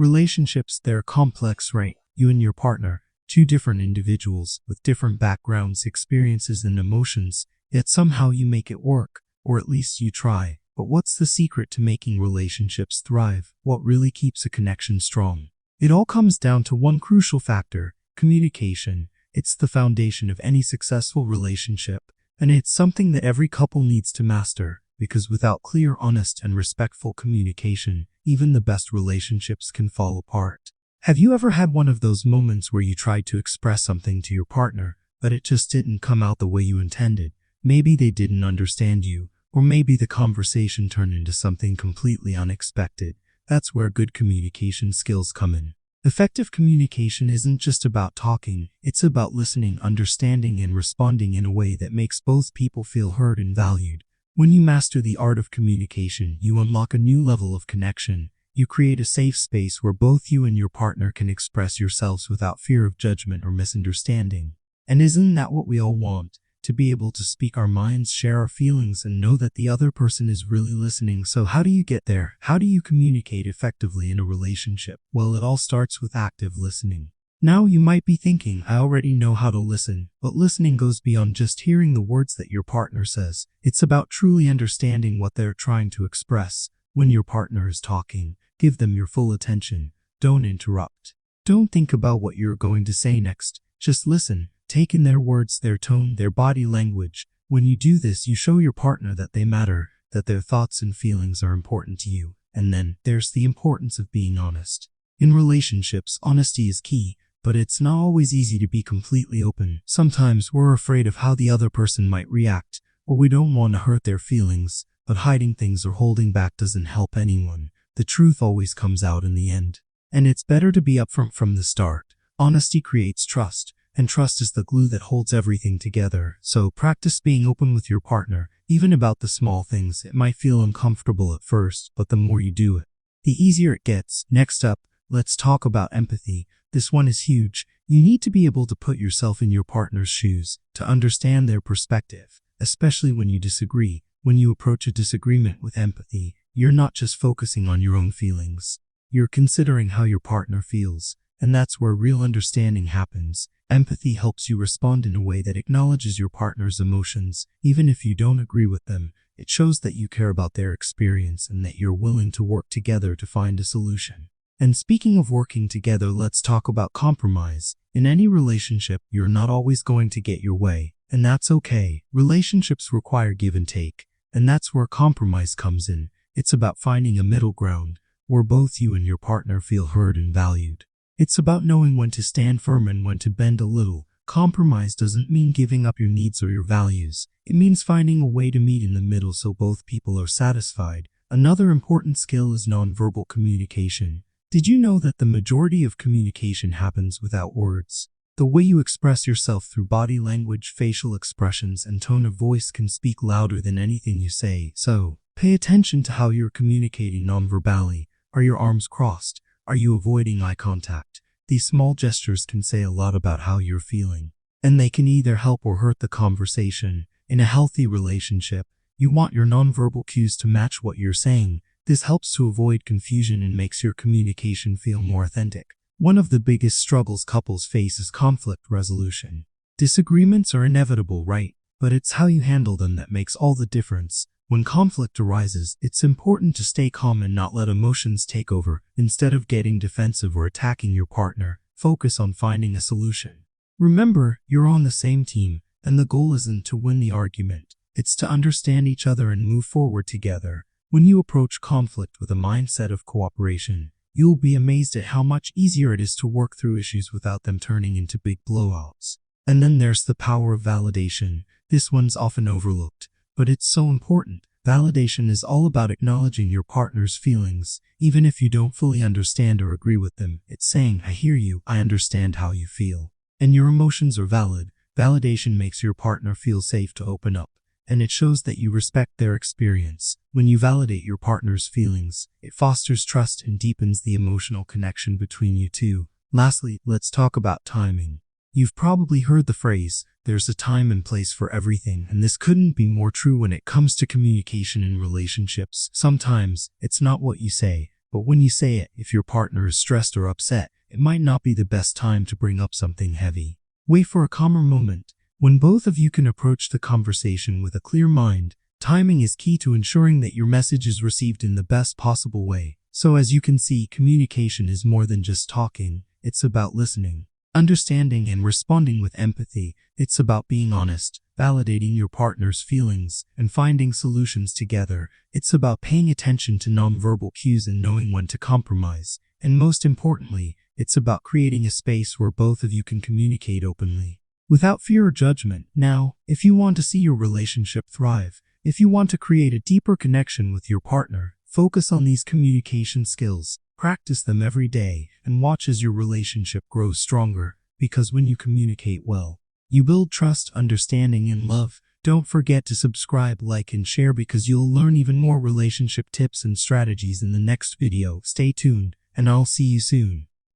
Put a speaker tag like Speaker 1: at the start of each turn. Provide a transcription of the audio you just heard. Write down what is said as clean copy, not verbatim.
Speaker 1: Relationships, they're complex, right? You and your partner, two different individuals with different backgrounds, experiences, and emotions, yet somehow you make it work, or at least you try. But what's the secret to making relationships thrive? What really keeps a connection strong? It all comes down to one crucial factor: communication. It's the foundation of any successful relationship, and it's something that every couple needs to master, because without clear, honest, and respectful communication, even the best relationships can fall apart. Have you ever had one of those moments where you tried to express something to your partner, but it just didn't come out the way you intended? Maybe they didn't understand you, or maybe the conversation turned into something completely unexpected. That's where good communication skills come in. Effective communication isn't just about talking, it's about listening, understanding, and responding in a way that makes both people feel heard and valued. When you master the art of communication, you unlock a new level of connection. You create a safe space where both you and your partner can express yourselves without fear of judgment or misunderstanding. And isn't that what we all want? To be able to speak our minds, share our feelings, and know that the other person is really listening. So how do you get there? How do you communicate effectively in a relationship? Well, it all starts with active listening. Now you might be thinking, I already know how to listen, but listening goes beyond just hearing the words that your partner says. It's about truly understanding what they're trying to express. When your partner is talking, give them your full attention. Don't interrupt. Don't think about what you're going to say next. Just listen. Take in their words, their tone, their body language. When you do this, you show your partner that they matter, that their thoughts and feelings are important to you. And then, there's the importance of being honest. In relationships, honesty is key, but it's not always easy to be completely open. Sometimes we're afraid of how the other person might react, or we don't want to hurt their feelings, but hiding things or holding back doesn't help anyone. The truth always comes out in the end. And it's better to be upfront from the start. Honesty creates trust. And trust is the glue that holds everything together. So practice being open with your partner, even about the small things. It might feel uncomfortable at first, but the more you do it, the easier it gets. Next up, let's talk about empathy. This one is huge. You need to be able to put yourself in your partner's shoes, to understand their perspective, especially when you disagree. When you approach a disagreement with empathy, you're not just focusing on your own feelings. You're considering how your partner feels, and that's where real understanding happens. Empathy helps you respond in a way that acknowledges your partner's emotions. Even if you don't agree with them, it shows that you care about their experience and that you're willing to work together to find a solution. And speaking of working together, let's talk about compromise. In any relationship, you're not always going to get your way, and that's okay. Relationships require give and take, and that's where compromise comes in. It's about finding a middle ground, where both you and your partner feel heard and valued. It's about knowing when to stand firm and when to bend a little. Compromise doesn't mean giving up your needs or your values. It means finding a way to meet in the middle so both people are satisfied. Another important skill is nonverbal communication. Did you know that the majority of communication happens without words? The way you express yourself through body language, facial expressions, and tone of voice can speak louder than anything you say. So, pay attention to how you're communicating nonverbally. Are your arms crossed? Are you avoiding eye contact? These small gestures can say a lot about how you're feeling, and they can either help or hurt the conversation. In a healthy relationship, you want your nonverbal cues to match what you're saying. This helps to avoid confusion and makes your communication feel more authentic. One of the biggest struggles couples face is conflict resolution. Disagreements are inevitable, right? But it's how you handle them that makes all the difference. When conflict arises, it's important to stay calm and not let emotions take over. Instead of getting defensive or attacking your partner, focus on finding a solution. Remember, you're on the same team, and the goal isn't to win the argument. It's to understand each other and move forward together. When you approach conflict with a mindset of cooperation, you'll be amazed at how much easier it is to work through issues without them turning into big blowouts. And then there's the power of validation. This one's often overlooked, but it's so important. Validation is all about acknowledging your partner's feelings. Even if you don't fully understand or agree with them, it's saying, I hear you, I understand how you feel, and your emotions are valid. Validation makes your partner feel safe to open up, and it shows that you respect their experience. When you validate your partner's feelings, it fosters trust and deepens the emotional connection between you two. Lastly, let's talk about timing. You've probably heard the phrase, there's a time and place for everything, and this couldn't be more true when it comes to communication in relationships. Sometimes, it's not what you say, But when you say it, if your partner is stressed or upset, it might not be the best time to bring up something heavy. Wait for a calmer moment, when both of you can approach the conversation with a clear mind. Timing is key to ensuring that your message is received in the best possible way. So as you can see, communication is more than just talking. It's about listening, understanding, and responding with empathy. It's about being honest, validating your partner's feelings, and finding solutions together. It's about paying attention to nonverbal cues and knowing when to compromise. And most importantly, it's about creating a space where both of you can communicate openly, without fear or judgment. Now, if you want to see your relationship thrive, if you want to create a deeper connection with your partner, focus on these communication skills. Practice them every day and watch as your relationship grows stronger, because when you communicate well, you build trust, understanding, and love. Don't forget to subscribe, like, and share, because you'll learn even more relationship tips and strategies in the next video. Stay tuned, and I'll see you soon.